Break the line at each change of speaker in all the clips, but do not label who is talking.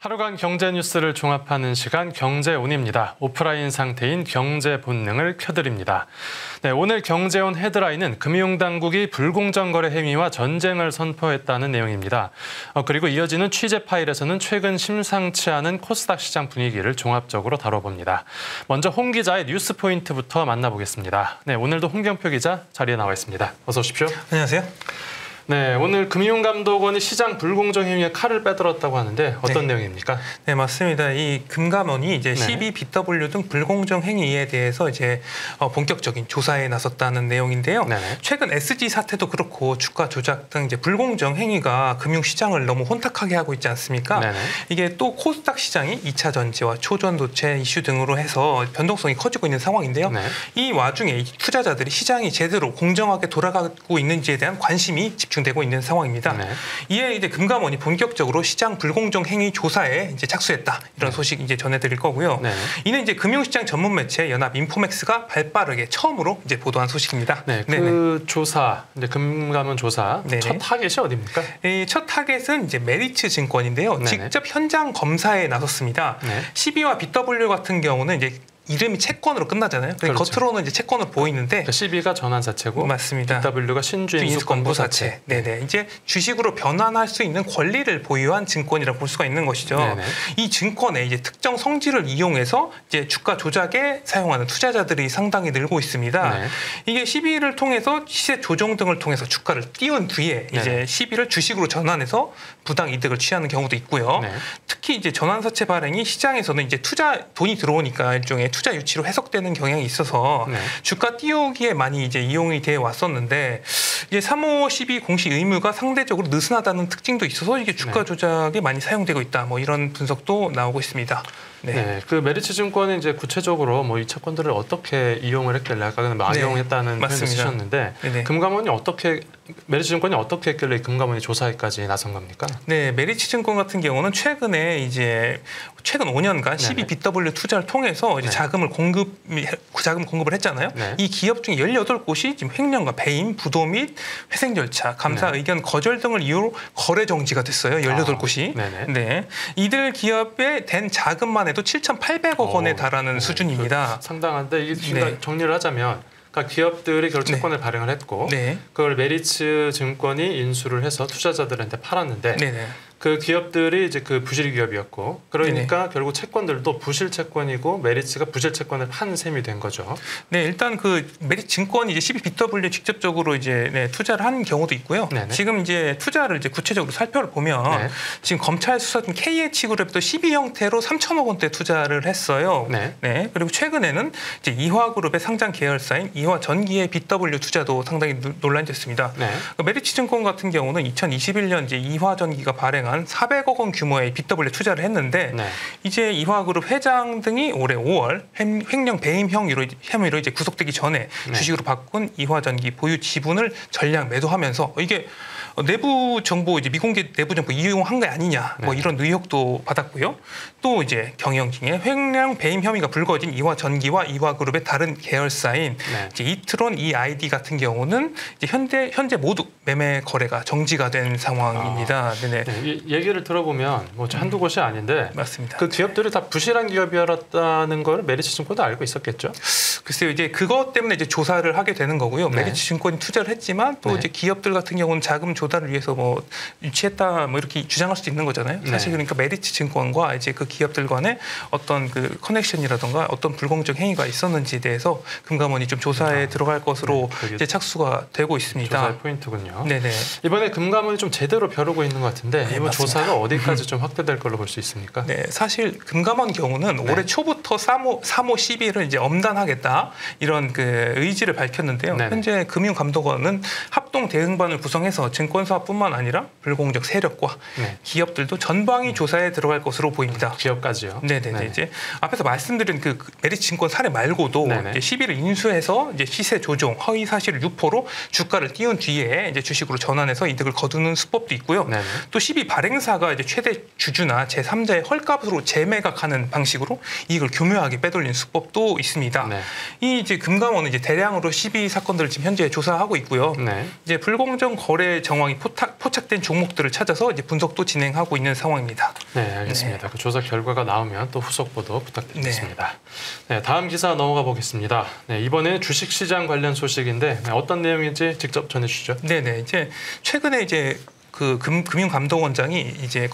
하루간 경제 뉴스를 종합하는 시간 경제온입니다. 오프라인 상태인 경제 본능을 켜드립니다. 네, 오늘 경제온 헤드라인은 금융당국이 불공정 거래 행위와 전쟁을 선포했다는 내용입니다. 그리고 이어지는 취재 파일에서는 최근 심상치 않은 코스닥 시장 분위기를 종합적으로 다뤄봅니다. 먼저 홍 기자의 뉴스 포인트부터 만나보겠습니다. 네, 오늘도 홍경표 기자 자리에 나와 있습니다. 어서 오십시오.
안녕하세요.
네, 오늘 금융감독원이 시장 불공정 행위에 칼을 빼들었다고 하는데 어떤 내용입니까?
네, 맞습니다. 이 금감원이 이제 12BW 등 불공정 행위에 대해서 이제 본격적인 조사에 나섰다는 내용인데요.
네네.
최근 SG 사태도 그렇고 주가 조작 등 이제 불공정 행위가 금융시장을 너무 혼탁하게 하고 있지 않습니까?
네네.
이게 또 코스닥 시장이 2차 전지와 초전도체 이슈 등으로 해서 변동성이 커지고 있는 상황인데요.
네.
이 와중에 투자자들이 시장이 제대로 공정하게 돌아가고 있는지에 대한 관심이 집중되고 있는 상황입니다.
네.
이에 이제 금감원이 본격적으로 시장 불공정 행위 조사에 이제 착수했다, 이런 소식 이제 전해드릴 거고요.
네.
이는 이제 금융시장 전문 매체 연합 인포맥스가 발빠르게 처음으로 이제 보도한 소식입니다.
네, 그 조사, 이제 금감원 조사
네네.
첫 타겟이 어디입니까?
이 첫 타겟은 이제 메리츠 증권인데요.
네네.
직접 현장 검사에 나섰습니다.
네.
12와 BW 같은 경우는 이제 이름이 채권으로 끝나잖아요.
그렇죠.
겉으로는 이제 채권으로 보이는데
12가 전환사채고
맞습니다.
BW가 신주인
인수권부사채. 네네. 이제 주식으로 변환할 수 있는 권리를 보유한 증권이라고 볼 수가 있는 것이죠.
네네.
이 증권의 이제 특정 성질을 이용해서 이제 주가 조작에 사용하는 투자자들이 상당히 늘고 있습니다.
네.
이게 12를 통해서 시세 조정 등을 통해서 주가를 띄운 뒤에 이제
네네.
12를 주식으로 전환해서 부당 이득을 취하는 경우도 있고요.
네.
특히 이제 전환사채 발행이 시장에서는 이제 돈이 들어오니까 일종의 투자 유치로 해석되는 경향이 있어서
네.
주가 띄우기에 많이 이제 이용이 돼 왔었는데 이제 3호 12 공시 의무가 상대적으로 느슨하다는 특징도 있어서 이게 주가 조작에 많이 사용되고 있다. 뭐 이런 분석도 나오고 있습니다. 네.
네, 그 메리츠 증권은 이제 구체적으로 뭐 이 채권들을 어떻게 이용을 했길래 아까는 악용했다는 표현을 쓰셨는데
네네.
금감원이 메리츠 증권이 어떻게 했길래 금감원이 조사에까지 나선 겁니까?
네, 메리츠 증권 같은 경우는 최근 5년간 12BW 투자를 통해서 이제
네.
자금을 공급을 했잖아요.
네.
이 기업 중에 18곳이 지금 횡령과 배임, 부도 및 회생 절차, 감사
네.
의견 거절 등을 이유로 거래 정지가 됐어요. 18곳이.
네네.
네. 이들 기업에 된 자금만 해도 7,800억 원에 달하는
네.
수준입니다.
상당한데 이게
네.
정리를 하자면 그러니까 기업들이 결국 채권을 발행을 했고
네.
그걸 메리츠 증권이 인수를 해서 투자자들한테 팔았는데
네네.
그 기업들이 이제 그 부실 기업이었고 그러니까 결국 채권들도 부실 채권이고 메리츠가 부실 채권을 판 셈이 된 거죠.
네, 일단 그 메리츠 증권이 이제 12BW 직접적으로 이제 투자를 한 경우도 있고요.
네네.
지금 이제 투자를 이제 구체적으로 살펴보면
네.
지금 검찰 수사 중 KH그룹도 12 형태로 3천억 원대 투자를 했어요.
네.
그리고 최근에는 이제 이화그룹의 상장 계열사인 이화전기의 BW 투자도 상당히 논란됐습니다.
네.
메리츠 증권 같은 경우는 2021년 이제 이화전기가 발행한 400억 원 규모의 BW 투자를 했는데
네.
이제 이화그룹 회장 등이 올해 5월 횡령 배임 혐의로 이제 구속되기 전에
네.
주식으로 바꾼 이화전기 보유 지분을 전량 매도하면서 이게 내부 정보 이제 미공개 내부 정보 이용한 게 아니냐 뭐
네.
이런 의혹도 받았고요. 또 이제 경영 중에 횡령 배임 혐의가 불거진 이화전기와 이화그룹의 다른 계열사인
네.
이제 이트론 EID 같은 경우는 이제 현재 모두 매매 거래가 정지가 된 상황입니다. 네네.
네, 이 얘기를 들어보면 뭐 한두 곳이 아닌데
맞습니다.
그 기업들이 다 부실한 기업이었다는 걸 메리츠 증권도 알고 있었겠죠?
글쎄요, 이제 그것 때문에 이제 조사를 하게 되는 거고요.
네.
메리츠 증권이 투자를 했지만 또
네.
이제 기업들 같은 경우는 자금 조달을 위해서 뭐 유치했다 뭐 이렇게 주장할 수도 있는 거잖아요. 사실
네.
그러니까 메리츠 증권과 이제 그 기업들 간에 어떤 그 커넥션이라든가 어떤 불공정 행위가 있었는지에 대해서 금감원이 좀 조사에 들어갈 것으로
그게
이제 착수가 되고 있습니다.
조사의 포인트군요.
네네.
이번에 금감원이 좀 제대로 벼르고 있는 것 같은데 이번
맞습니다.
조사가 어디까지 좀 확대될 걸로 볼 수 있습니까?
네, 사실 금감원 경우는
네.
올해 초부터 3호 12를 이제 엄단하겠다 이런 그 의지를 밝혔는데요.
네네.
현재 금융감독원은 합동 대응반을 구성해서 증권사뿐만 아니라 불공정 세력과
네.
기업들도 전방위 조사에 들어갈 것으로 보입니다.
기업까지요.
네네네. 이제 앞에서 말씀드린 그 메리츠 증권 사례 말고도
네네.
이제 11을 인수해서 이제 시세 조종, 허위 사실 유포로 주가를 띄운 뒤에 이제 주식으로 전환해서 이득을 거두는 수법도 있고요.
네네.
또 12 발행사가 이제 최대 주주나 제3자의 헐값으로 재매각하는 방식으로 이익을 교묘하게 빼돌리는 수법도 있습니다.
네.
이 이제 금감원은 이제 대량으로 12 사건들을 지금 현재 조사하고 있고요.
네.
이제 불공정 거래 정황 정황이 포착된 종목들을 찾아서 이제 분석도 진행하고 있는 상황입니다.
네, 알겠습니다. 그 조사 결과가 나오면 또 후속 보도 부탁드리겠습니다. 네, 다음 기사 넘어가 보겠습니다. 네, 이번에 주식시장 관련 소식인데 어떤 내용인지 직접 전해주시죠.
네네. 이제 최근에 이제 그 금융감독원장이 이제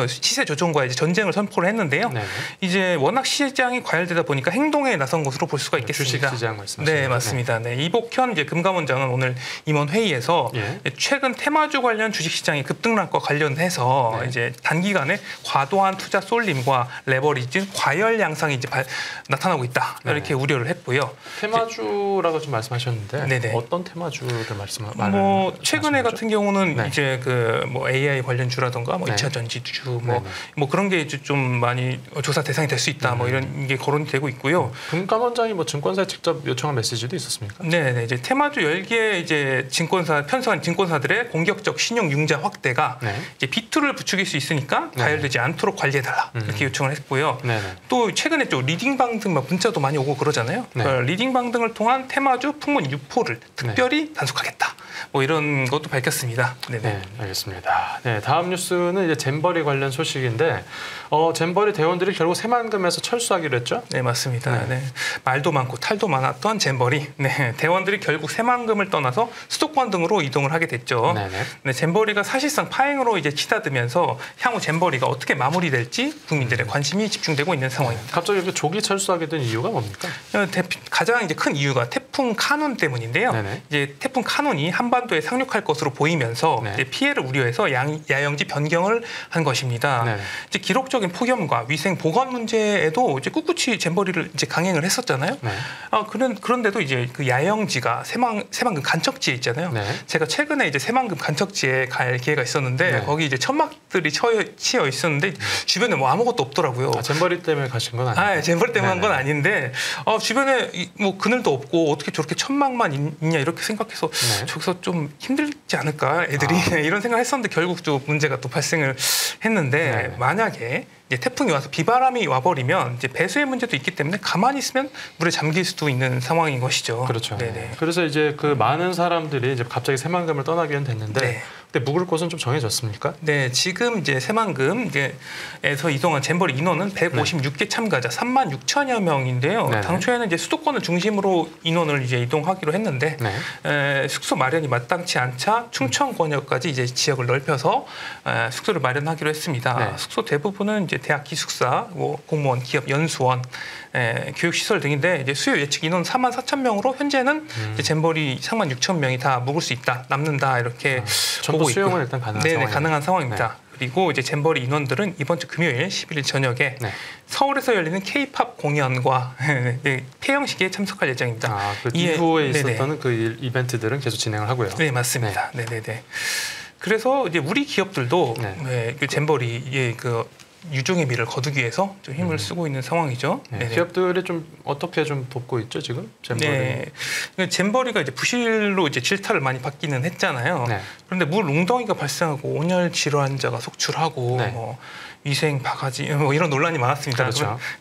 시세 조정과 이제 전쟁을 선포를 했는데요.
네.
이제 워낙 시장이 과열되다 보니까 행동에 나선 것으로 볼 수가 있겠습니다.
주식시장 말씀하시는
네, 맞습니다. 네. 이복현 이제 금감원장은 오늘 임원 회의에서 최근 테마주 관련 주식시장의 급등락과 관련해서 이제 단기간에 과도한 투자 쏠림과 레버리지 과열 양상이 이제 나타나고 있다 이렇게 우려를 했고요.
테마주라고 좀 말씀하셨는데 어떤 테마주를 말씀하시는?
최근에 같은 경우는 이제 뭐 AI 관련주라던가 뭐 2차 전지주 뭐 그런 게 이제 좀 많이 조사 대상이 될 수 있다 뭐 이런 게 거론이 되고 있고요.
금감원장이 뭐 증권사에 직접 요청한 메시지도 있었습니까?
네, 이제 테마주 10개 이제 편성한 증권사들의 공격적 신용 융자 확대가 이제 비투를 부추길 수 있으니까 가열되지 않도록 관리해달라 이렇게 요청을 했고요. 또 최근에 좀 리딩방 등 문자도 많이 오고 그러잖아요. 그러니까 리딩방 등을 통한 테마주 풍문 유포를 특별히 단속하겠다. 뭐 이런 것도 밝혔습니다.
네, 알겠습니다. 네, 다음 뉴스는 이제 잼버리 관련 소식인데 잼버리 대원들이 결국 새만금에서 철수하기로 했죠?
네, 맞습니다. 네. 말도 많고 탈도 많았던 잼버리. 네, 대원들이 결국 새만금을 떠나서 수도권 등으로 이동을 하게 됐죠. 네, 잼버리가 사실상 파행으로 이제 치닫으면서 향후 잼버리가 어떻게 마무리될지 국민들의 관심이 집중되고 있는 상황입니다.
갑자기 이렇게 조기 철수하게 된 이유가 뭡니까?
가장 이제 큰 이유가 태풍 카눈 때문인데요. 이제 태풍 카눈이 한반도에 상륙할 것으로 보이면서 이제 피해를 우려해서 야영지 변경을 한 것입니다. 이제 기록적인 폭염과 위생 보건 문제에도 이제 꿋꿋이 잼버리를 이제 강행을 했었잖아요. 그런데도 이제 그 야영지가 새만금 간척지에 있잖아요. 제가 최근에 이제 새만금 간척지에 갈 기회가 있었는데 거기 이제 천막들이 치여 있었는데 주변에 뭐 아무것도 없더라고요.
잼버리 때문에 가신 건 아니에요?
잼버리 때문에 한 건 아닌데 주변에 뭐 그늘도 없고 어떻게 저렇게 천막만 있냐 이렇게 생각해서 저기서 좀 힘들지 않을까 애들이 이런 생각을 했었는데 결국 좀 문제가 또 발생을 했는데 만약에 이제 태풍이 와서 비바람이 와버리면 이제 배수의 문제도 있기 때문에 가만히 있으면 물에 잠길 수도 있는 상황인 것이죠.
그렇죠. 그래서 이제 그 많은 사람들이 이제 갑자기 새만금을 떠나기는 됐는데 근데 묵을 곳은 좀 정해졌습니까? 네,
지금 이제 새만금에서 이동한 잼버리 인원은 156개 참가자 36,000여 명인데요. 당초에는 이제 수도권을 중심으로 인원을 이제 이동하기로 했는데 숙소 마련이 마땅치 않자 충청권역까지 이제 지역을 넓혀서 숙소를 마련하기로 했습니다. 숙소 대부분은 이제 대학 기숙사, 뭐 공무원, 기업, 연수원, 교육시설 등인데 이제 수요 예측 인원 44,000명으로 현재는 이제 잼버리 36,000명이 다 묵을 수 있다, 남는다 이렇게
전부 수용은 일단 가능한 상황입니다.
가능한 상황입니다. 그리고 이제 잼버리 인원들은 이번 주 금요일 11일 저녁에 서울에서 열리는 K-팝 공연과 폐영식에 참석할 예정입니다.
그 이후에 있었던 그 이벤트들은 계속 진행을 하고요.
네, 맞습니다. 그래서 이제 우리 기업들도 그 잼버리의 그 유종의 미를 거두기 위해서 좀 힘을 쓰고 있는 상황이죠.
기업들이 좀 어떻게 좀 돕고 있죠 지금 잼버리?
잼버리가 이제 부실로 이제 질타를 많이 받기는 했잖아요. 그런데 물 웅덩이가 발생하고 온열 질환자가 속출하고 뭐 위생 바가지 뭐 이런 논란이 많았습니다.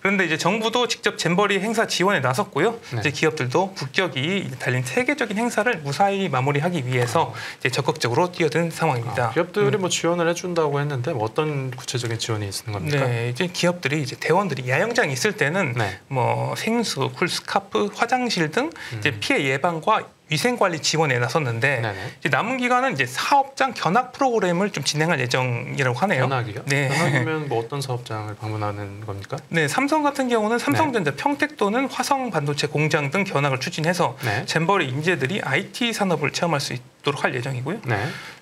그런데 이제 정부도 직접 잼버리 행사 지원에 나섰고요. 이제 기업들도 국격이 달린 세계적인 행사를 무사히 마무리하기 위해서 이제 적극적으로 뛰어든 상황입니다.
기업들이 뭐 지원을 해준다고 했는데 뭐 어떤 구체적인 지원이 있는 겁니까?
이제 기업들이 이제 대원들이 야영장에 있을 때는 뭐 생수, 쿨스카프, 화장실 등 이제 피해 예방과 위생관리 지원에 나섰는데 이제 남은 기간은 이제 사업장 견학 프로그램을 좀 진행할 예정이라고 하네요.
견학이요? 견학이면 뭐 어떤 사업장을 방문하는 겁니까?
삼성 같은 경우는 삼성전자 평택 또는 화성 반도체 공장 등 견학을 추진해서 잼버리 인재들이 IT 산업을 체험할 수 있도록 할 예정이고요.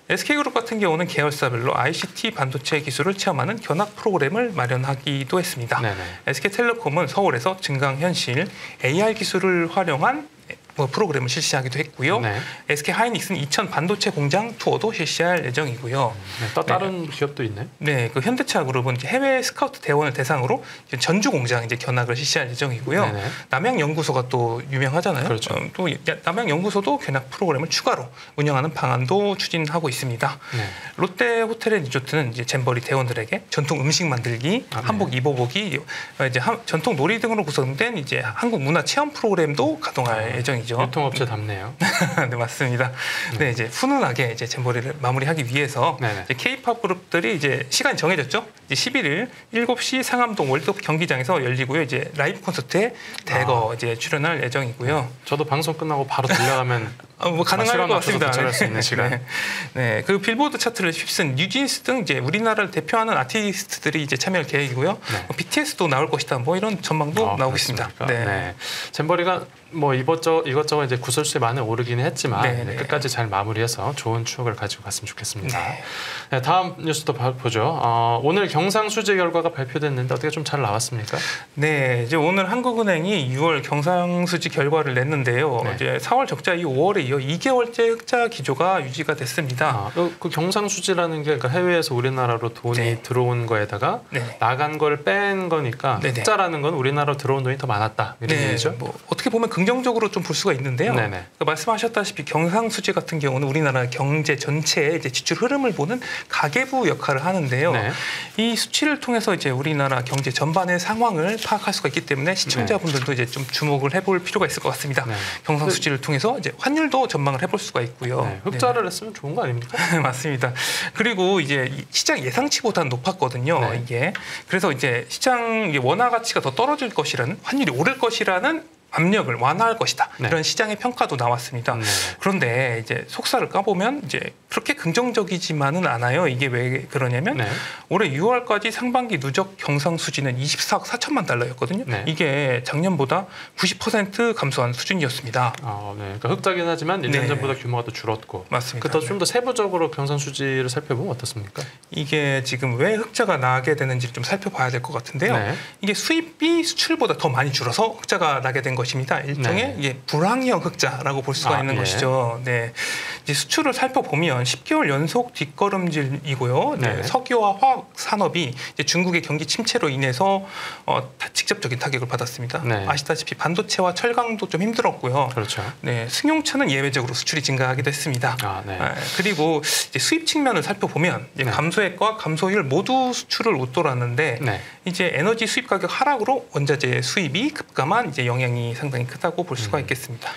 SK그룹 같은 경우는 계열사별로 ICT 반도체 기술을 체험하는 견학 프로그램을 마련하기도 했습니다. SK텔레콤은 서울에서 증강현실, AR 기술을 활용한 프로그램을 실시하기도 했고요. SK하이닉스는 이천 반도체 공장 투어도 실시할 예정이고요.
또 다른 기업도 있나요?
그 현대차 그룹은 이제 해외 스카우트 대원을 대상으로 전주 공장 이제 견학을 실시할 예정이고요. 남양 연구소가 또 유명하잖아요. 또 남양 연구소도 견학 프로그램을 추가로 운영하는 방안도 추진하고 있습니다. 롯데 호텔앤리조트는 이제 잼버리 대원들에게 전통 음식 만들기, 한복 입어보기, 이제 전통 놀이 등으로 구성된 이제 한국 문화 체험 프로그램도 가동할 예정이죠. 상황이죠.
유통업체답네요.
네, 맞습니다. 네, 이제 훈훈하게 이제 잼버리를 마무리하기 위해서 K-팝 그룹들이 이제 시간이 정해졌죠. 이제 11일 7시 상암동 월드컵 경기장에서 열리고요. 이제 라이브 콘서트에 대거 이제 출연할 예정이고요.
저도 방송 끝나고 바로 들려가면
뭐 가능할 것 같습니다.
도착할 수 있는 시간.
네, 그 빌보드 차트를 휩쓴 뉴진스 등 이제 우리나라를 대표하는 아티스트들이 이제 참여할 계획이고요. BTS도 나올 것이다. 뭐 이런 전망도 나오고 있습니다.
네. 잼버리가 뭐 이것저것 이제 구설수에 많이 오르기는 했지만 끝까지 잘 마무리해서 좋은 추억을 가지고 갔으면 좋겠습니다. 네, 다음 뉴스도 보죠. 오늘 경상수지 결과가 발표됐는데 어떻게 좀 잘 나왔습니까?
네, 이제 오늘 한국은행이 6월 경상수지 결과를 냈는데요. 이제 4월 적자 이후 5월에 이어 2개월째 흑자 기조가 유지가 됐습니다.
그 경상수지라는 게 그러니까 해외에서 우리나라로 돈이 들어온 거에다가 나간 걸 뺀 거니까 흑자라는 건 우리나라로 들어온 돈이 더 많았다 이런 얘기죠.
뭐 어떻게 보면 긍정적으로 좀 볼 수가 있는데요. 그러니까 말씀하셨다시피 경상수지 같은 경우는 우리나라 경제 전체의 이제 지출 흐름을 보는 가계부 역할을 하는데요. 이 수치를 통해서 이제 우리나라 경제 전반의 상황을 파악할 수가 있기 때문에 시청자분들도 이제 좀 주목을 해볼 필요가 있을 것 같습니다. 경상수지를 통해서 이제 환율도 전망을 해볼 수가 있고요.
흑자를 했으면 좋은 거 아닙니까?
맞습니다. 그리고 이제 시장 예상치보다는 높았거든요. 이게 그래서 이제 시장 원화 가치가 더 떨어질 것이라는 환율이 오를 것이라는 압력을 완화할 것이다. 이런 시장의 평가도 나왔습니다. 그런데 이제 속살을 까보면 이제 그렇게 긍정적이지만은 않아요. 이게 왜 그러냐면 올해 6월까지 상반기 누적 경상수지는 24억 4천만 달러였거든요. 이게 작년보다 90% 감소한 수준이었습니다.
그러니까 흑자긴 하지만 1년 전보다 규모가 더 줄었고.
맞습니다.
좀 더 세부적으로 경상수지를 살펴보면 어떻습니까?
이게 지금 왜 흑자가 나게 되는지를 좀 살펴봐야 될 것 같은데요. 이게 수입이 수출보다 더 많이 줄어서 흑자가 나게 된 것입니다. 일종의 이게 불황형 흑자라고 볼 수가 있는 것이죠. 이제 수출을 살펴보면 10개월 연속 뒷걸음질이고요. 석유와 화학 산업이 이제 중국의 경기 침체로 인해서 직접적인 타격을 받았습니다. 아시다시피 반도체와 철강도 좀 힘들었고요. 승용차는 예외적으로 수출이 증가하기도 했습니다. 그리고 이제 수입 측면을 살펴보면 이제 감소액과 감소율 모두 수출을 웃돌았는데 이제 에너지 수입 가격 하락으로 원자재 수입이 급감한 이제 영향이 상당히 크다고 볼 수가 있겠습니다.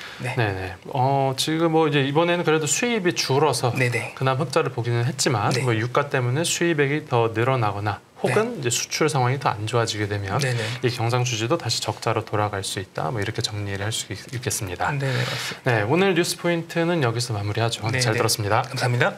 지금 뭐 이제 이번에는 그래도 수입이 줄어서 그나마 흑자를 보기는 했지만 뭐 유가 때문에 수입액이 더 늘어나거나 혹은 이제 수출 상황이 더 안 좋아지게 되면 이 경상수지도 다시 적자로 돌아갈 수 있다. 뭐 이렇게 정리를 할 수 있겠습니다.
맞습니다.
오늘 뉴스 포인트는 여기서 마무리하죠. 잘 들었습니다.
감사합니다.